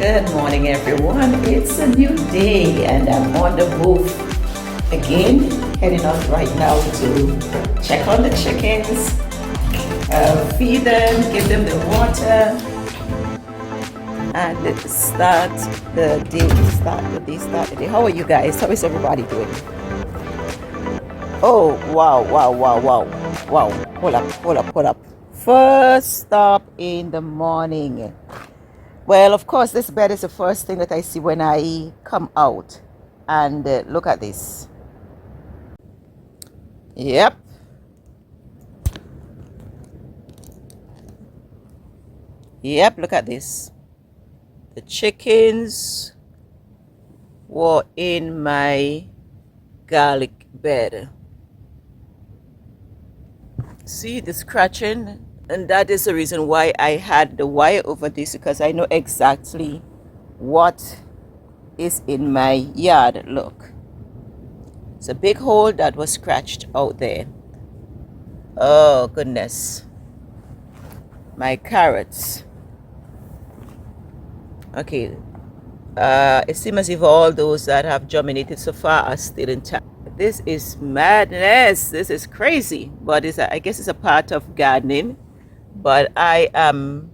Good morning, everyone. It's a new day, and I'm on the move again, heading off right now to check on the chickens, feed them, give them the water, and start the day. Start the day. How are you guys? How is everybody doing? Oh, wow, wow, wow, wow, wow. Hold up. First stop in the morning. Well, of course, this bed is the first thing that I see when I come out. And look at this. Yep. Yep, look at this. The chickens were in my garlic bed. See the scratching? And that is the reason why I had the wire over this, because I know exactly what is in my yard. Look, it's a big hole that was scratched out there. Oh goodness, my carrots. Okay, it seems as if all those that have germinated so far are still intact. This is madness. This is crazy, but I guess it's a part of gardening. But I am,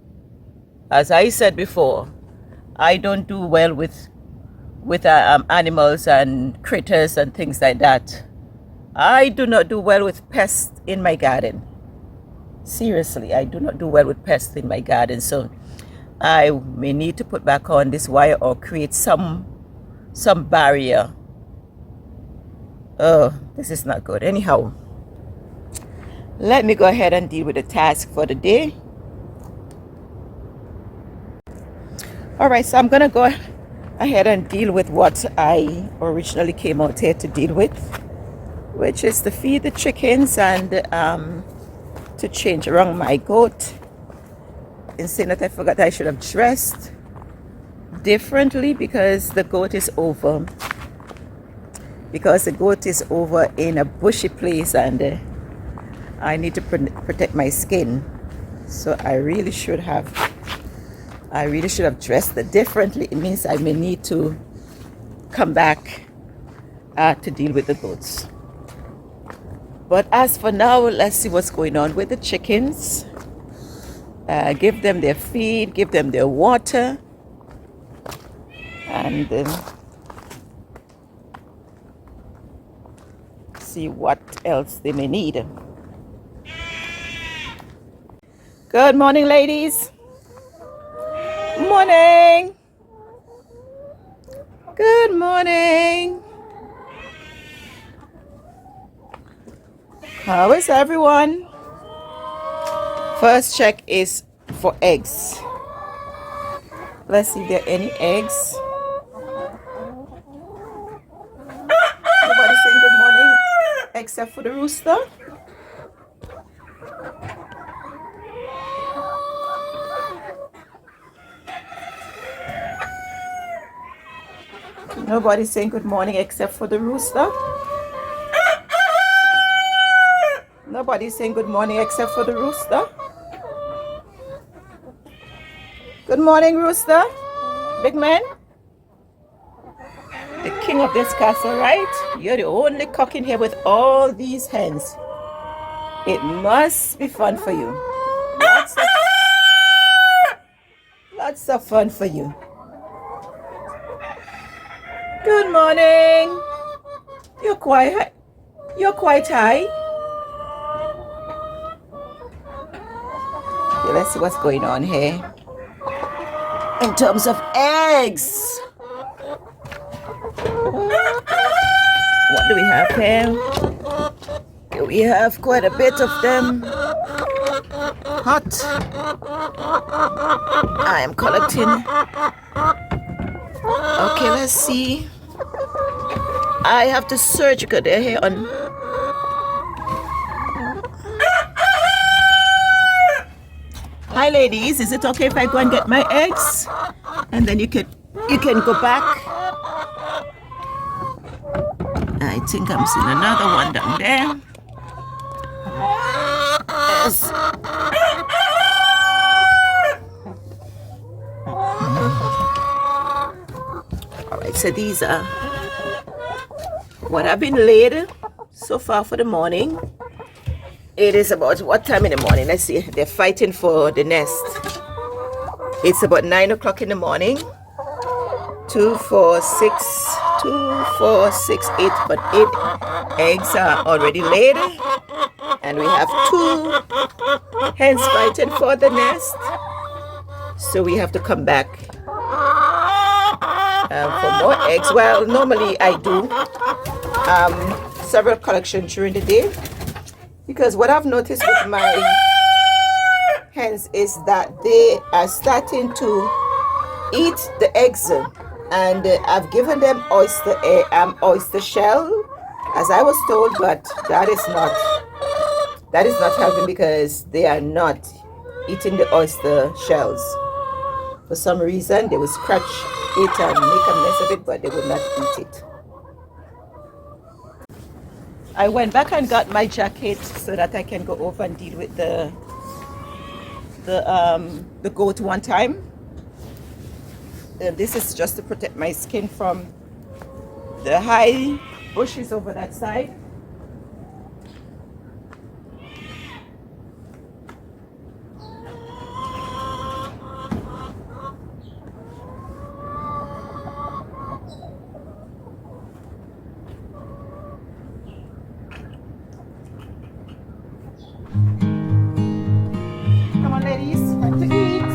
as I said before, I don't do well with animals and critters and things like that. I do not do well with pests in my garden. Seriously, I do not do well with pests in my garden. So I may need to put back on this wire or create some barrier. Oh, this is not good. Anyhow, let me go ahead and deal with the task for the day. All right, so I'm going to go ahead and deal with what I originally came out here to deal with, which is to feed the chickens and to change around my goat. Instead that I forgot, I should have dressed differently because the goat is over. Because the goat is over in a bushy place, and I need to protect my skin. So I really should have dressed it differently. It means I may need to come back to deal with the goats. But as for now, let's see what's going on with the chickens. Give them their feed, give them their water, and see what else they may need. Good morning, ladies. Morning. Good morning. How is everyone? First check is for eggs. Let's see if there are any eggs. Nobody saying good morning except for the rooster. Nobody's saying good morning except for the rooster. Nobody's saying good morning except for the rooster. Good morning, rooster. Big man. The king of this castle, right? You're the only cock in here with all these hens. It must be fun for you. Lots of fun for you. Good morning. You're quite high. Okay, let's see what's going on here in terms of eggs. What do we have here? We have quite a bit of them. Hot. I am collecting. Okay, let's see. I have to search because they're here on. Hi, ladies. Is it okay if I go and get my eggs, and then you can go back? I think I'm seeing another one down there. Yes. So these are what have been laid so far for the morning. It is about what time in the morning? Let's see. They're fighting for the nest. It's about 9 o'clock in the morning. 2, 4, 6, 2, 4, 6, 8. But 8 eggs are already laid. And we have 2 hens fighting for the nest. So we have to come back for more eggs. Well, normally I do several collections during the day, because what I've noticed with my hens is that they are starting to eat the eggs, and I've given them oyster shell as I was told, but that is not helping, because they are not eating the oyster shells. For some reason they will scratch it and make a mess of it, but they will not eat it. I went back and got my jacket so that I can go over and deal with the goat one time. This is just to protect my skin from the high bushes over that side. Come on, ladies, time to eat.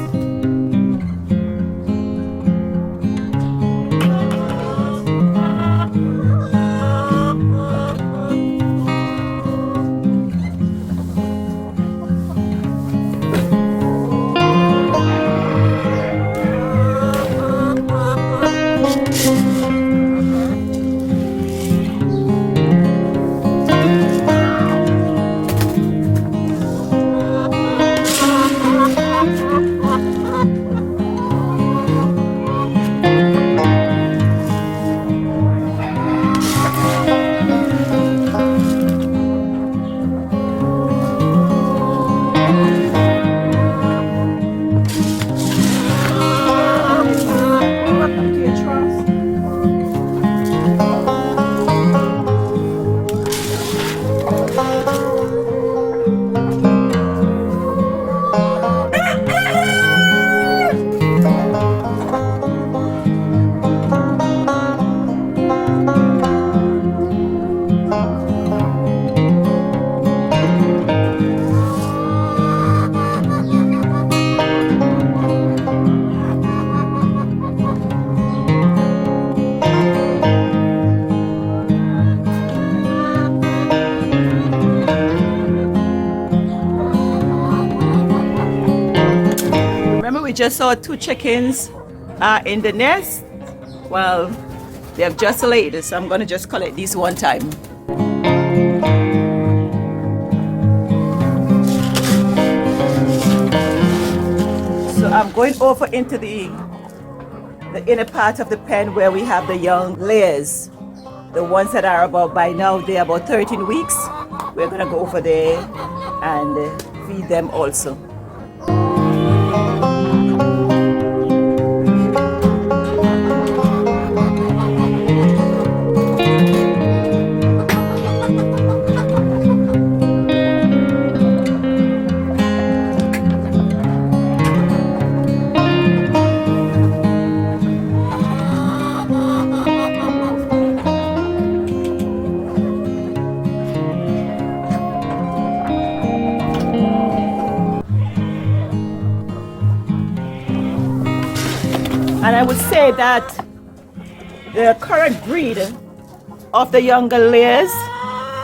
We just saw 2 chickens in the nest. Well, they have just laid, so I'm gonna just collect these one time. So I'm going over into the inner part of the pen where we have the young layers, the ones that are about, by now they're about 13 weeks. We're gonna go over there and feed them also. And I would say that the current breed of the younger layers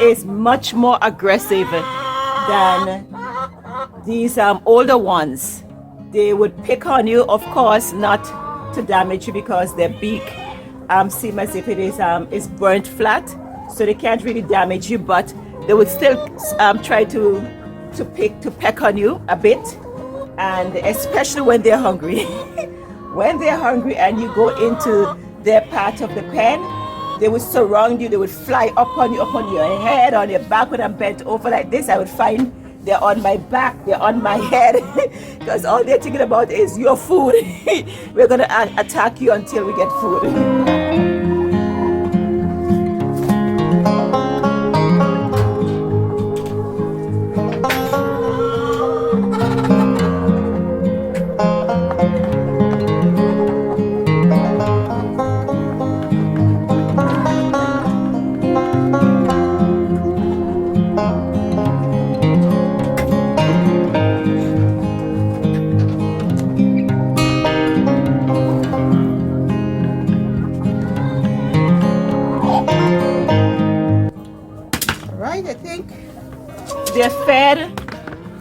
is much more aggressive than these older ones. They would pick on you, of course, not to damage you, because their beak seems as if it is burnt flat, so they can't really damage you, but they would still try to peck on you a bit, and especially when they're hungry. When they're hungry and you go into their part of the pen, they would surround you, they would fly up on you, up on your head, on your back. When I'm bent over like this, I would find they're on my back, they're on my head, because all they're thinking about is your food. We're gonna attack you until we get food. they're fed,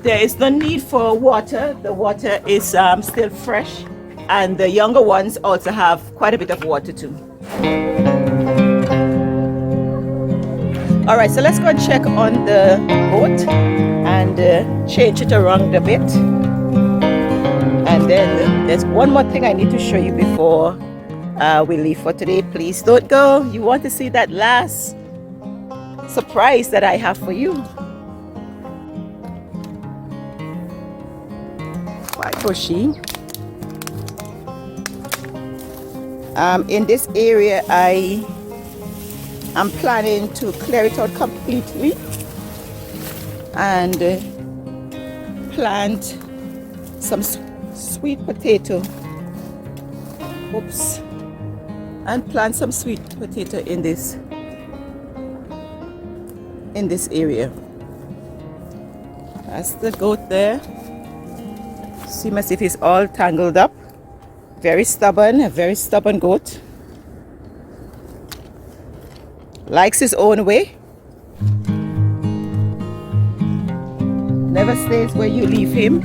there is no need for water. The water is still fresh, and the younger ones also have quite a bit of water too. All right, so let's go and check on the goat and change it around a bit. And then there's one more thing I need to show you before we leave for today. Please don't go. You want to see that last surprise that I have for you. Quite bushy. In this area, I'm planning to clear it out completely and plant some sweet potato. Oops. And plant some sweet potato in this area. That's the goat there. See as if he's all tangled up. Very stubborn, a very stubborn goat. Likes his own way. Never stays where you leave him.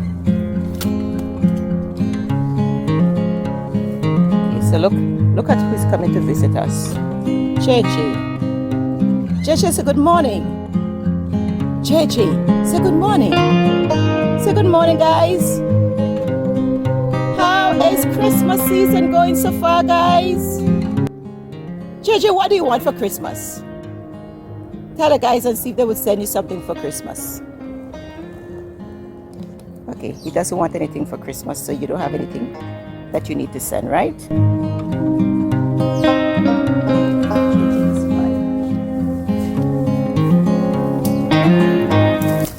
Okay, so look at who's coming to visit us. JJ. JJ, say good morning. JJ, say good morning. Say good morning, guys. How is Christmas season going so far, guys? JJ, what do you want for Christmas? Tell the guys and see if they would send you something for Christmas. Okay, he doesn't want anything for Christmas, so you don't have anything that you need to send, right?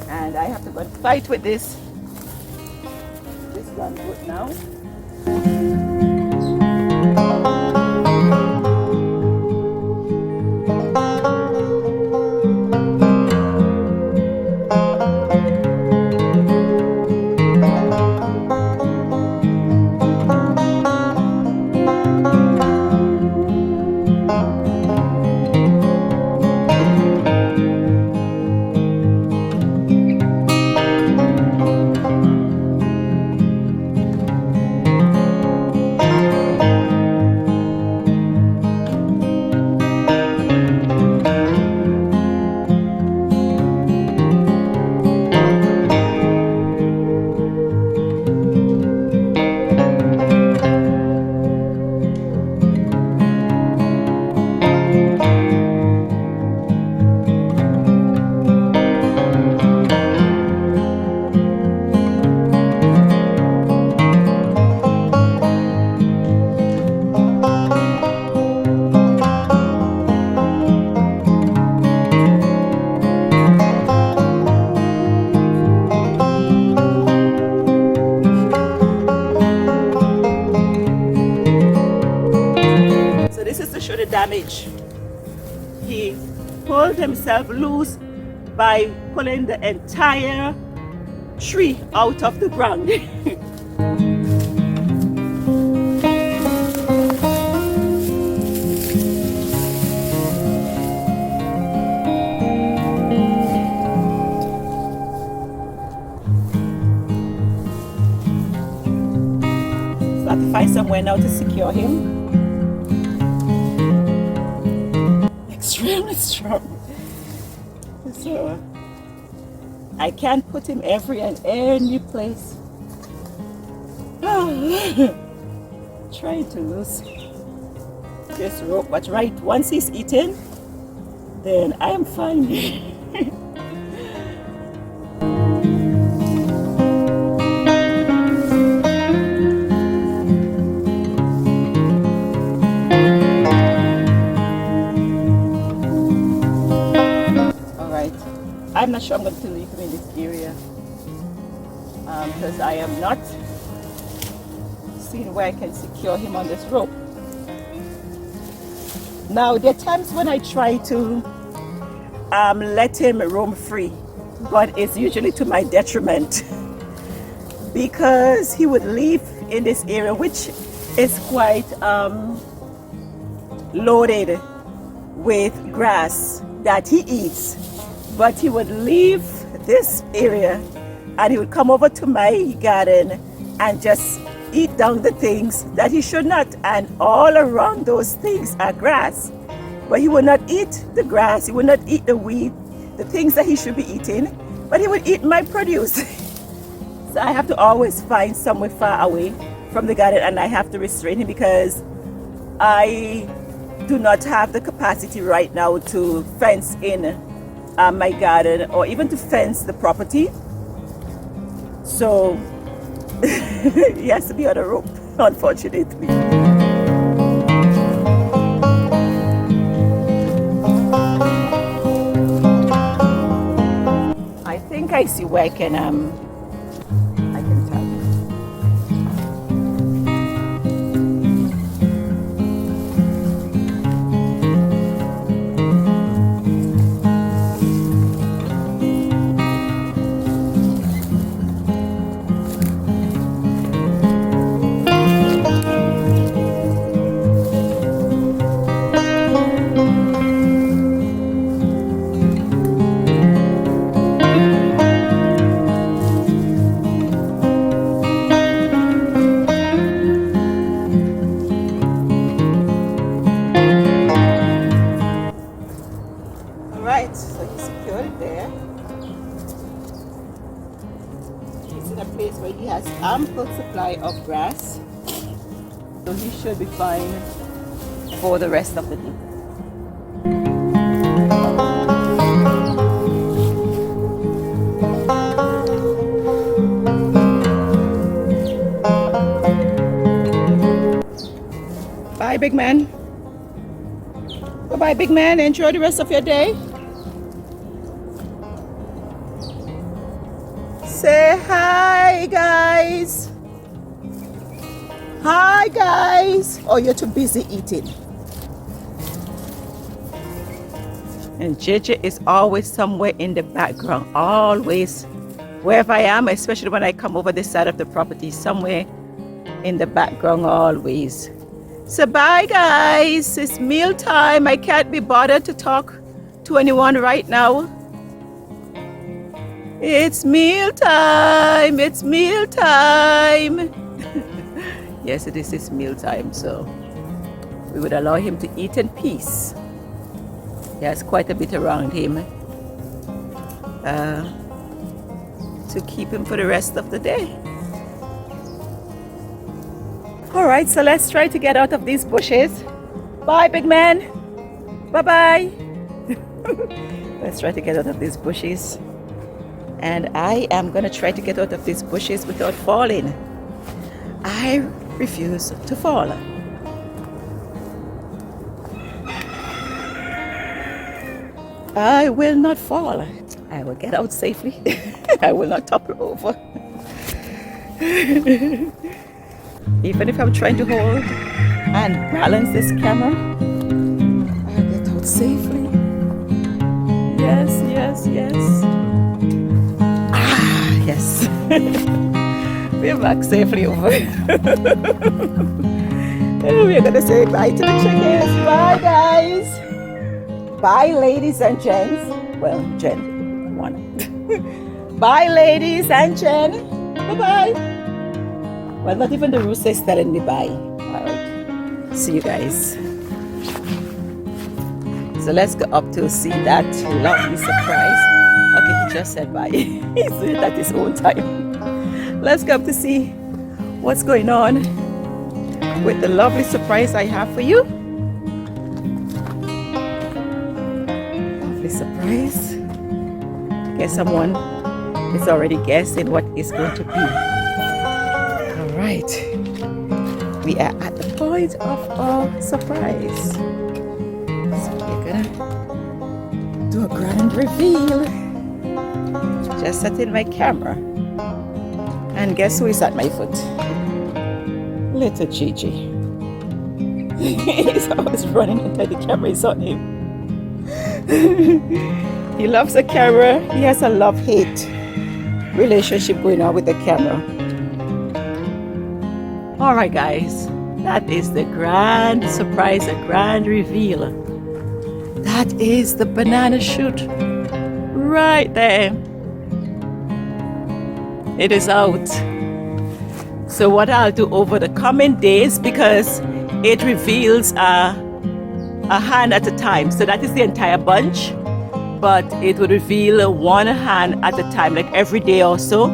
And I have to go and fight with this young goat now. Damage. He pulled himself loose by pulling the entire tree out of the ground. So I have to find somewhere now to secure him. Extremely strong. So I can't put him any place. Trying to lose this rope, but right once he's eaten, then I am fine. I'm not sure I'm going to leave him in this area because I am not seeing where I can secure him on this rope. Now, there are times when I try to let him roam free, but it's usually to my detriment because he would leave in this area, which is quite loaded with grass that he eats. But he would leave this area, and he would come over to my garden and just eat down the things that he should not. And all around those things are grass. But he would not eat the grass, he would not eat the weed, the things that he should be eating, but he would eat my produce. So I have to always find somewhere far away from the garden, and I have to restrain him because I do not have the capacity right now to fence in my garden or even to fence the property. So he has to be on a rope, unfortunately. I think I see where I can tell. Alright, so he's secured it there. He's in a place where he has ample supply of grass. So he should be fine for the rest of the day. Bye, big man. Bye-bye, big man. Enjoy the rest of your day. Say hi, guys. Hi, guys. Oh, you're too busy eating. And JJ is always somewhere in the background. Always. Wherever I am, especially when I come over this side of the property, somewhere in the background always. So bye, guys. It's meal time. I can't be bothered to talk to anyone right now. It's meal time. It's meal time. Yes, it is. It's meal time. So we would allow him to eat in peace. He has quite a bit around him to keep him for the rest of the day. All right, so let's try to get out of these bushes. Bye, big man. Bye-bye. Let's try to get out of these bushes. And I am going to try to get out of these bushes without falling. I refuse to fall. I will not fall. I will get out safely. I will not topple over. Even if I'm trying to hold and balance this camera, I'll get out safely. Yes, yes, yes. Ah, yes. We're back safely over. We're going to say bye to the chickens. Bye, guys. Bye, ladies and gents. Well, Jen, one. Bye, ladies and Jen. Bye-bye. Well, not even the rooster is telling me bye. Alright. See you guys. So let's go up to see that lovely surprise. Okay, he just said bye. He's doing it at his own time. Let's go up to see what's going on with the lovely surprise I have for you. Lovely surprise. Guess someone is already guessing what it's going to be. Right, we are at the point of our surprise. So we're gonna do a grand reveal. Just set in my camera. And guess who is at my foot? Little Gigi. He's always running into the camera, is on him. He loves the camera. He has a love-hate relationship going on with the camera. Alright guys, that is the grand surprise, a grand reveal. That is the banana shoot right there. It is out. So what I'll do over the coming days, because it reveals a hand at a time. So that is the entire bunch, but it would reveal one hand at a time, like every day or so.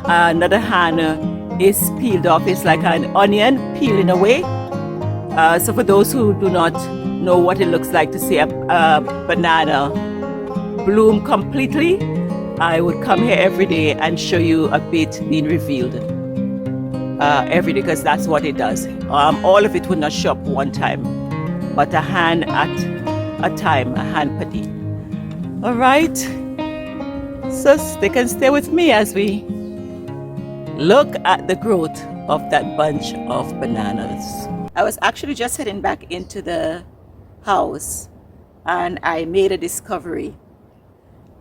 Another hand is peeled off. It's like an onion peeling away. So for those who do not know what it looks like to see a banana bloom completely, I would come here every day and show you a bit being revealed every day, because that's what it does. All of it will not show up one time, but a hand at a time, a hand per day. All right, so they can stay with me as we look at the growth of that bunch of bananas. I was actually just heading back into the house and I made a discovery.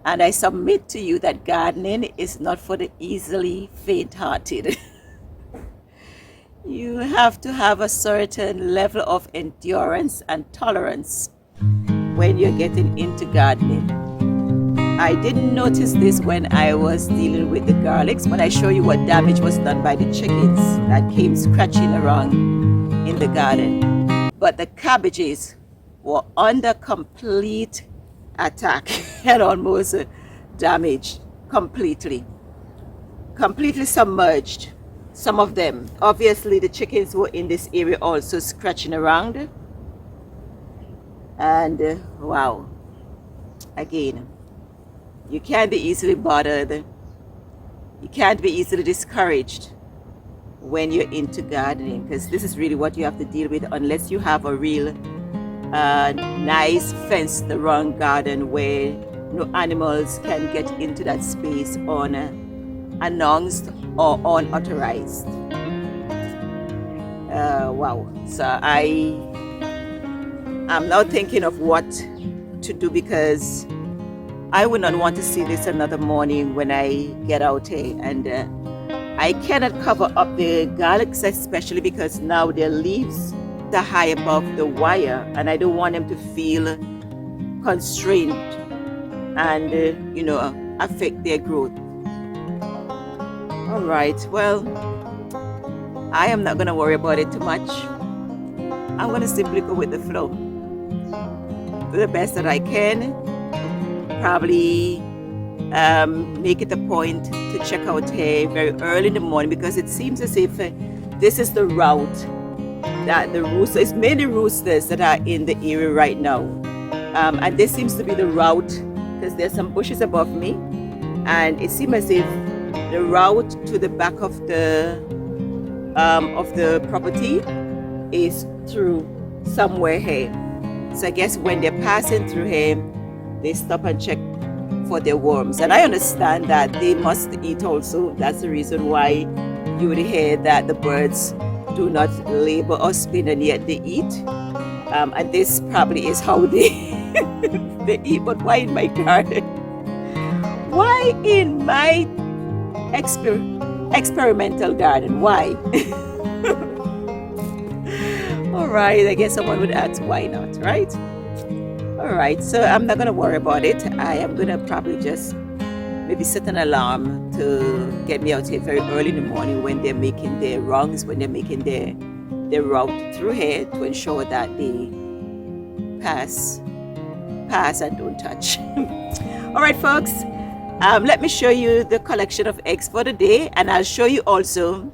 And I submit to you that gardening is not for the easily faint-hearted. You have to have a certain level of endurance and tolerance when you're getting into gardening. I didn't notice this when I was dealing with the garlics, but I show you what damage was done by the chickens that came scratching around in the garden. But the cabbages were under complete attack and almost damaged completely submerged. Some of them, obviously the chickens were in this area also scratching around, and wow, again, you can't be easily bothered, you can't be easily discouraged when you're into gardening, because this is really what you have to deal with, unless you have a real nice fenced around garden where no animals can get into that space unannounced or unauthorized. Wow. So I'm now thinking of what to do, because I would not want to see this another morning when I get out here, and I cannot cover up the garlics, especially because now their leaves are high above the wire and I don't want them to feel constrained and affect their growth. All right, well, I am not going to worry about it too much. I'm going to simply go with the flow, do the best that I can. Probably make it a point to check out here very early in the morning, because it seems as if this is the route that the roosters, it's mainly roosters that are in the area right now, and this seems to be the route, because there's some bushes above me, and it seems as if the route to the back of the property is through somewhere here. So I guess when they're passing through here, they stop and check for their worms, and I understand that they must eat also. That's the reason why you would hear that the birds do not labor or spin, and yet they eat, and this probably is how they they eat. But why in my garden? Why in my experimental garden? Why? All right, I guess someone would ask why not, right? All right, so I'm not gonna worry about it. I am gonna probably just maybe set an alarm to get me out here very early in the morning when they're making their rungs, when they're making their route through here, to ensure that they pass and don't touch. All right, folks, let me show you the collection of eggs for the day, and I'll show you also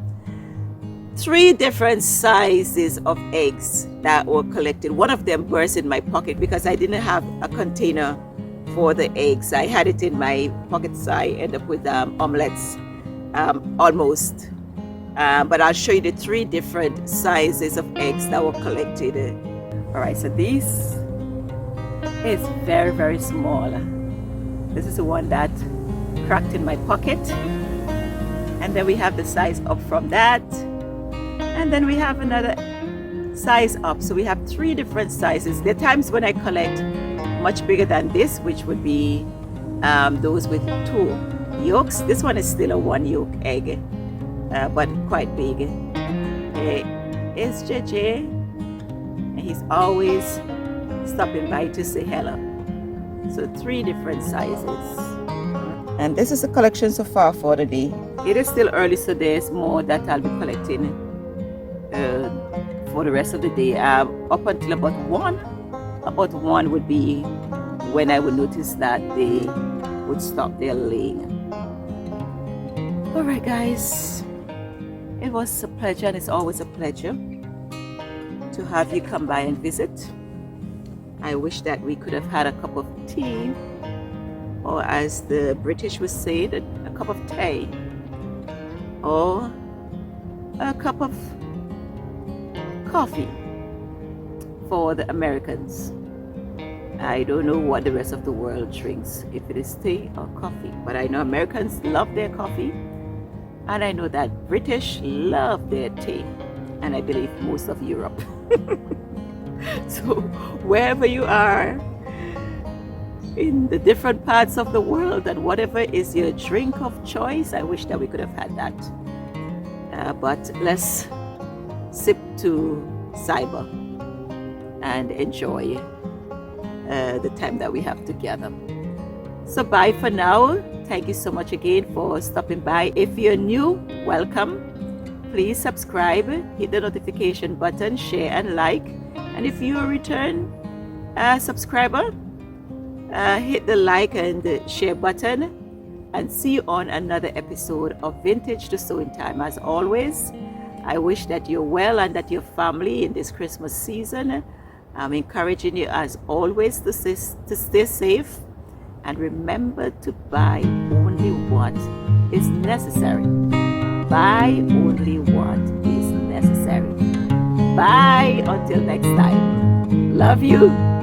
3 different sizes of eggs that were collected. One of them burst in my pocket because I didn't have a container for the eggs. I had it in my pocket, so I ended up with omelets almost. But I'll show you the 3 different sizes of eggs that were collected. All right, so this is very, very small. This is the one that cracked in my pocket. And then we have the size up from that. And then we have another size up. So we have 3 different sizes. There are times when I collect much bigger than this, which would be those with 2 yolks. This one is still a 1 yolk egg, but quite big. It's JJ, and he's always stopping by to say hello. So 3 different sizes. And this is the collection so far for the day. It is still early, so there's more that I'll be collecting uh, for the rest of the day. Up until about 1. About 1 would be when I would notice that they would stop their laying. Alright guys, it was a pleasure, and it's always a pleasure to have you come by and visit. I wish that we could have had a cup of tea, or as the British would say, a cup of tea, or a cup of coffee for the Americans. I don't know what the rest of the world drinks, if it is tea or coffee, but I know Americans love their coffee, and I know that British love their tea, and I believe most of Europe. So wherever you are in the different parts of the world, and whatever is your drink of choice, I wish that we could have had that. But let's sip to cyber and enjoy the time that we have together. So bye for now. Thank you so much again for stopping by. If you're new, welcome. Please subscribe, hit the notification button, share and like. And if you're a return subscriber, hit the like and the share button, and see you on another episode of Vintage to Sewing Time. As always, I wish that you're well and that your family in this Christmas season. I'm encouraging you as always to stay safe, and remember to buy only what is necessary. Buy only what is necessary. Bye until next time. Love you.